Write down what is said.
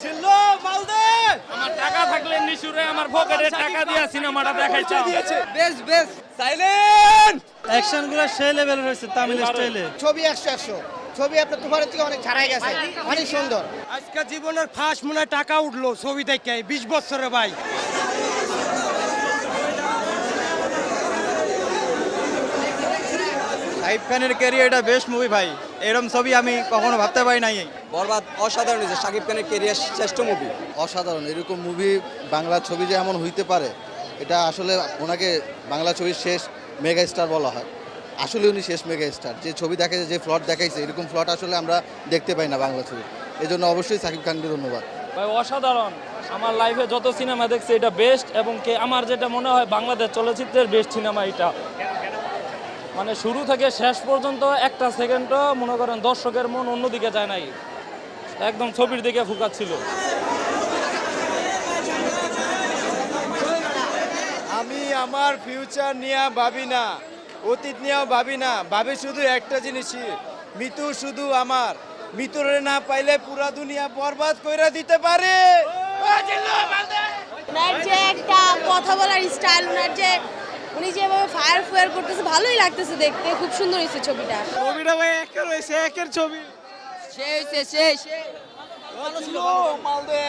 আমার টাকা থাকলে নিশুরে আমার পকেটে টাকা দিয়ে সিনেমাটা দেখাইছে। বেস্ট বেস্ট সাইলেন্ট অ্যাকশনগুলো সেই লেভেলের হয়েছে তামিল স্টাইলে। ছবি 100 ছবি আপনার তুফানের থেকে অনেক ছাড়াই গেছে, অনেক সুন্দর। আজকে জীবনের ফার্স্ট মনে হয় টাকা উঠলো ছবি দেখে 20 বছরে ভাই। সাকিব খানের ক্যারিয়ারটা বেস্ট মুভি ভাই, এরকম ছবি আমি কখনো ভাবতে পারি নাই। বরবাদ অসাধারণ হয়েছে, শাকিব খানের কেরিয়ার শ্রেষ্ঠ মুভি। অসাধারণ, এরকম মুভি বাংলা ছবি যে এমন হইতে পারে, এটা আসলে ওনাকে বাংলা ছবির শেষ মেগা স্টার বলা হয়। আসলে উনি শেষ মেগা স্টার। যে ছবি দেখাইছে, যে ফ্লট দেখাইছে, এরকম ফ্লট আসলে আমরা দেখতে পাই না বাংলা ছবি। এই জন্য অবশ্যই শাকিব খানকে ধন্যবাদ। ভাই অসাধারণ, আমার লাইফে যত সিনেমা দেখছি এটা বেস্ট, এবং আমার যেটা মনে হয় বাংলাদেশ চলচ্চিত্রের বেস্ট সিনেমা এটা। মানে শুরু থেকে শেষ পর্যন্ত একটা সেকেন্ডও মনে করেন দর্শকের মন অন্যদিকে যায় নাই, একদম ছবির দিকে ফুকাচ্ছিল। আমি আমার ফিউচার নিয়ে ভাবি না, অতীত নিয়েও ভাবি না, ভাবি শুধু একটা জিনিসই, মৃত্যু শুধু আমার। মৃত্যুরে না পাইলে পুরা দুনিয়া বরবাদ কইরা দিতে পারে। ওনার যে একটা কথা বলার স্টাইল, ওনার যে উনি যেভাবে ফায়ার ফায়ার করতেছে, ভালোই লাগতেছে দেখতে, খুব সুন্দর হয়েছে ছবিটা। ছবিটা ভাই একের হয়েছে, একের ছবি। সে হয়েছে, সে ভালো ছিল মালদে।